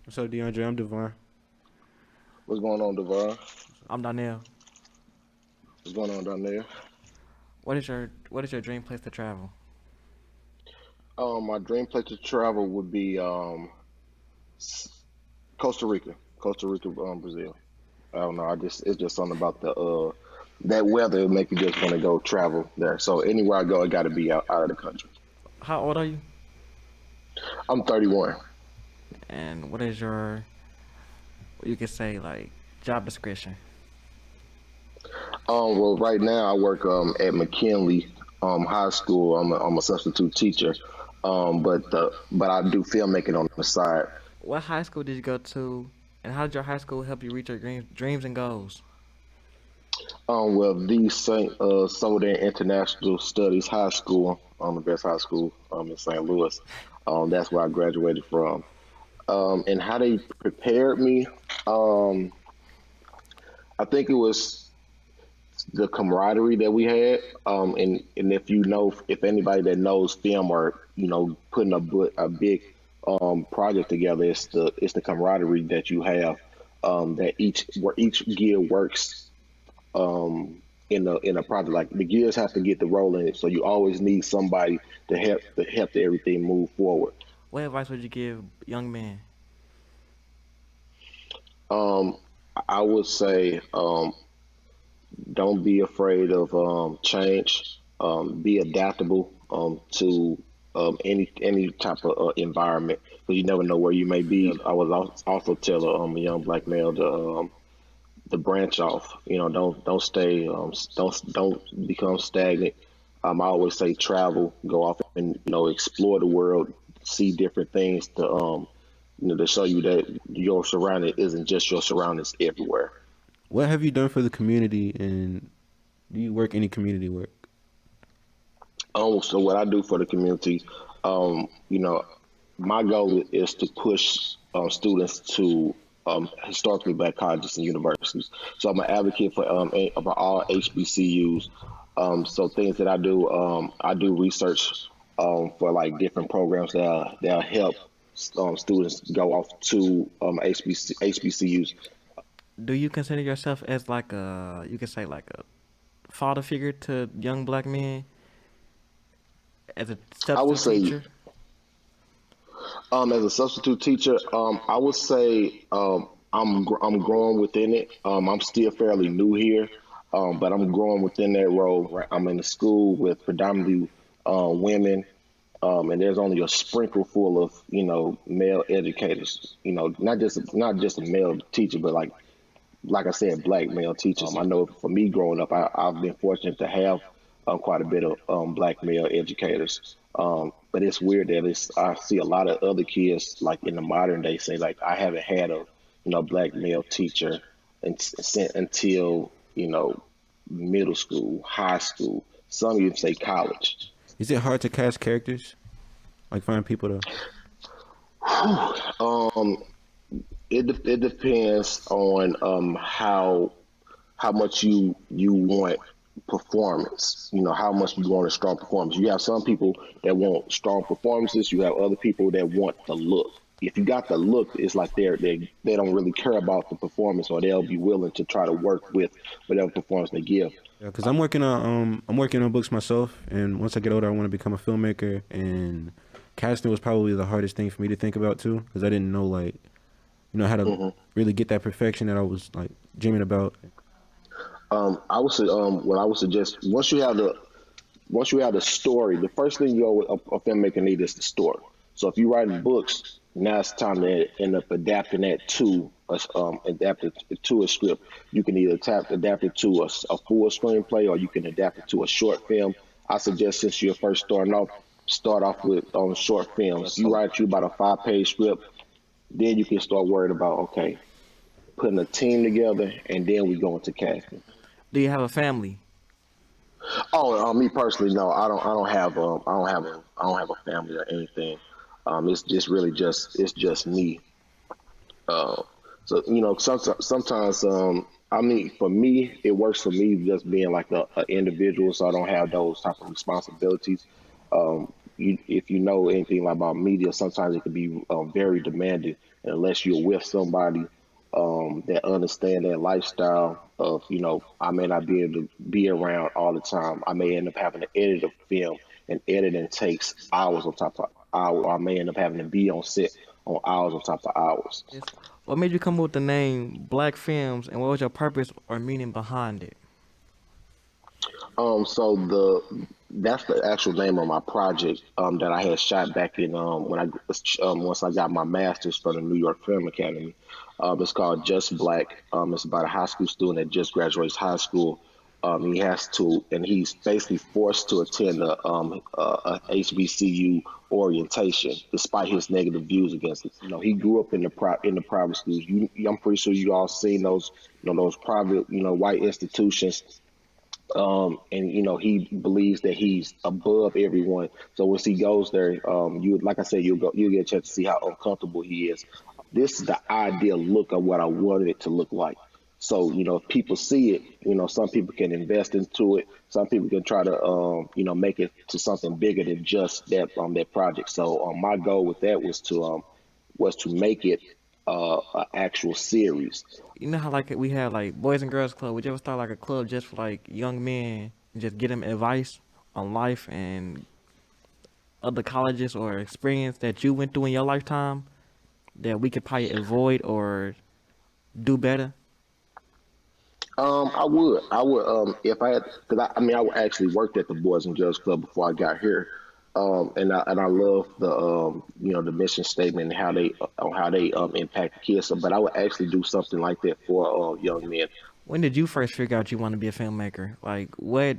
What's up, Deondra? I'm Devon. What's going on, Devon? I'm Donnell. What's going on down there? What is your dream place to travel? My dream place to travel would be S- Costa Rica, Brazil. I don't know. I just it's just something about the that weather it make you just want to go travel there. So anywhere I go, I got to be out of the country. How old are you? I'm 31. And what is your you could say like job description? Well, right now I work at McKinley High School. I'm a substitute teacher. But I do filmmaking on the side. What high school did you go to, and how did your high school help you reach your dreams and goals? Well, the St. Soda International Studies High School, the best high school in St. Louis. That's where I graduated from. And how they prepared me, um, I think it was the camaraderie that we had. And if you know, if anybody that knows film or putting a big project together, it's the camaraderie that you have. That each gear works in a project. Like the gears have to get the roll in it, so you always need somebody to help everything move forward. What advice would you give young men? Um, I would say don't be afraid of change. Be adaptable to any type of environment because you never know where you may be. I would also tell a young black male to branch off. Don't stay. Don't become stagnant. I always say travel, go off and explore the world, see different things to show you that your surrounding isn't just your surroundings everywhere. What have you done for the community, and do you work any community work? So what I do for the community, you know, my goal is to push students to historically black colleges and universities. So I'm an advocate for all HBCUs. So things that I do research for like different programs that'll help students go off to HBCUs. Do you consider yourself as like you could say like a father figure to young black men as a I would substitute say teacher? as a substitute teacher, I would say I'm growing within it. I'm still fairly new here, but I'm growing within that role. Right, I'm in a school with predominantly women, and there's only a sprinkle full of male educators. Not just a male teacher, but like I said, black male teachers. I know for me growing up, I've been fortunate to have quite a bit of black male educators. But it's weird that I see a lot of other kids like in the modern day say like I haven't had a black male teacher until middle school, high school. Some even say college. Is it hard to cast characters? Like find people to. Um, it depends on how much you want performance. How much you want a strong performance. You have some people that want strong performances. You have other people that want the look. If you got the look, it's like they don't really care about the performance, or they'll be willing to try to work with whatever performance they give. Yeah, because I'm working on books myself, and once I get older, I want to become a filmmaker. And casting was probably the hardest thing for me to think about too, because I didn't know like how to hmm really get that perfection that I was like dreaming about. I would say, what I would suggest once you have the story, the first thing a filmmaker need is the story. So if you're writing books, now it's time to end up adapting that to a script. You can either adapt it to a full screenplay, or you can adapt it to a short film. I suggest since you're first starting off, start off with short films. You write you about a 5-page script, then you can start worrying about okay, putting a team together, and then we go into casting. Do you have a family? Oh, me personally, no, I don't have a family or anything. It's just really it's just me. Uh, so sometimes, I mean, for me, it works for me just being like a individual, so I don't have those type of responsibilities. if you know anything about media, sometimes it can be very demanding. And unless you're with somebody that understand that lifestyle of, I may not be able to be around all the time. I may end up having to edit a film, and editing takes hours on top of hours. I may end up having to be on set on hours on top of hours. Yes. What made you come up with the name Black Films, and what was your purpose or meaning behind it? So that's the actual name of my project that I had shot back in when I once I got my master's from the New York Film Academy. It's called Just Black. It's about a high school student that just graduates high school. He has to, and he's basically forced to attend a HBCU orientation, despite his negative views against it. He grew up in the private schools. I'm pretty sure you all seen those, those private, white institutions. And he believes that he's above everyone. So once he goes there, like I said, you'll get a chance to see how uncomfortable he is. This is the ideal look of what I wanted it to look like. So if people see it, some people can invest into it. Some people can try to make it to something bigger than just that project. So my goal with that was to make it an actual series. You know how like we have like Boys and Girls Club? Would you ever start like a club just for like young men and just get them advice on life and other colleges or experience that you went through in your lifetime that we could probably avoid or do better? I would, if I had, because I actually worked at the Boys and Girls Club before I got here, and I love the mission statement and how they impact the kids. But I would actually do something like that for young men. When did you first figure out you want to be a filmmaker? Like, what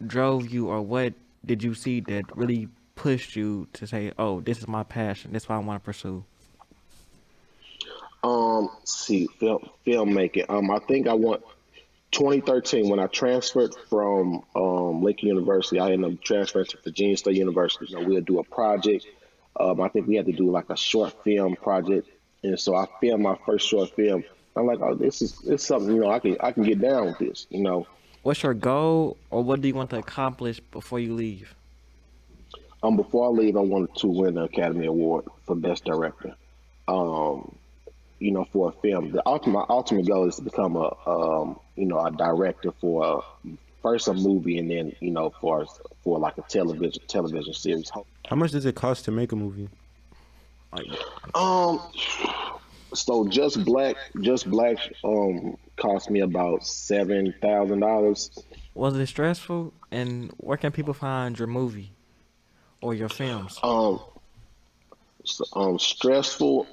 drove you, or what did you see that really pushed you to say, "Oh, this is my passion. This is what I want to pursue"? See, filmmaking. I think I want 2013 when I transferred from Lincoln University. I ended up transferring to Virginia State University. We'll do a project. I think we had to do like a short film project, and so I filmed my first short film. I'm like, oh, it's something I can get down with this. What's your goal, or what do you want to accomplish before you leave? Before I leave, I wanted to win the Academy Award for Best Director. For a film. My ultimate goal is to become a director for first a movie, and then for like a television series. How much does it cost to make a movie? So Just Black cost me about $7,000. Was it stressful? And where can people find your movie or your films? Stressful.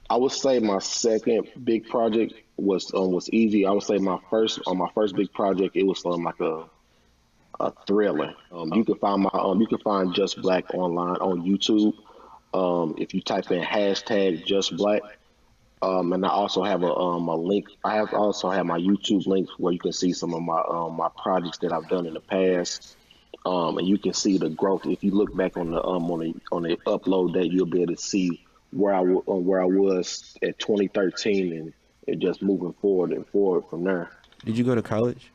I would say my second big project was easy. I would say my first big project, it was like a thriller. You can find Just Black online on YouTube. If you type in hashtag Just Black, and I also have a link. Also have my YouTube links where you can see some of my projects that I've done in the past. And you can see the growth. If you look back on the upload date, you'll be able to see where I was at 2013 and just moving forward from there. Did you go to college?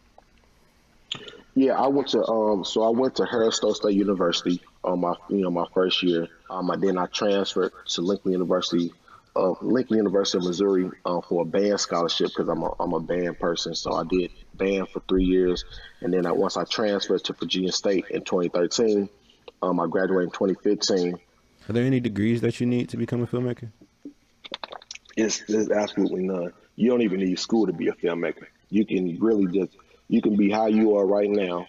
Yeah, I went to Harris-Stowe State University on my first year. And then I transferred to Lincoln University of Missouri for a band scholarship because I'm a band person. So I did band for 3 years, and then once I transferred to Virginia State in 2013, I graduated in 2015. Are there any degrees that you need to become a filmmaker? There's absolutely none. You don't even need school to be a filmmaker. You can really you can be how you are right now.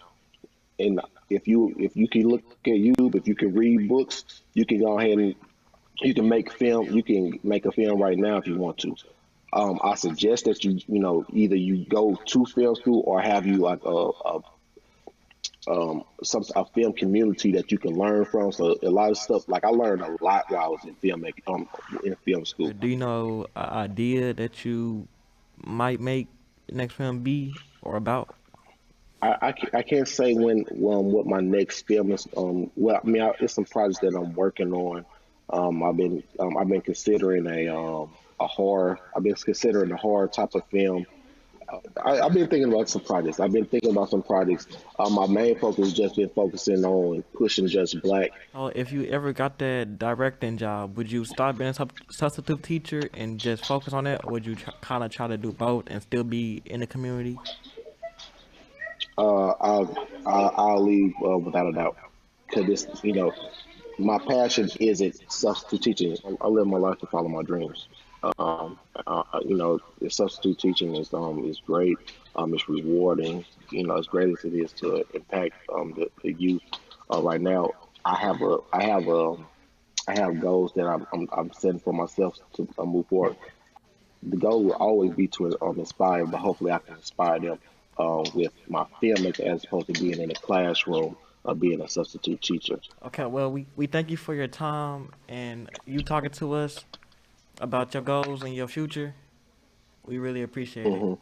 And if you can look at YouTube, if you can read books, you can go ahead and you can make film. You can make a film right now if you want to. I suggest that either you go to film school or have you like a film community that you can learn from. So a lot of stuff, like I learned a lot while I was in in film school. Do you know an idea that you might make the next film be or about? I can't say what my next film is. It's some projects that I'm working on. I've been considering a horror. I've been considering a horror type of film. I've been thinking about some projects. My main focus has just been focusing on pushing just black. Oh, if you ever got that directing job, would you start being a substitute teacher and just focus on that, or would you kind of try to do both and still be in the community? I'll leave without a doubt because my passion isn't substitute teaching. I live my life to follow my dreams. The substitute teaching is great. It's rewarding. As great as it is to impact the youth. Right now, I have a I have goals that I'm setting for myself to move forward. The goal will always be to inspire, but hopefully I can inspire them with my filmmaking as opposed to being in a classroom or being a substitute teacher. Okay, well, we thank you for your time and you talking to us about your goals and your future. We really appreciate it.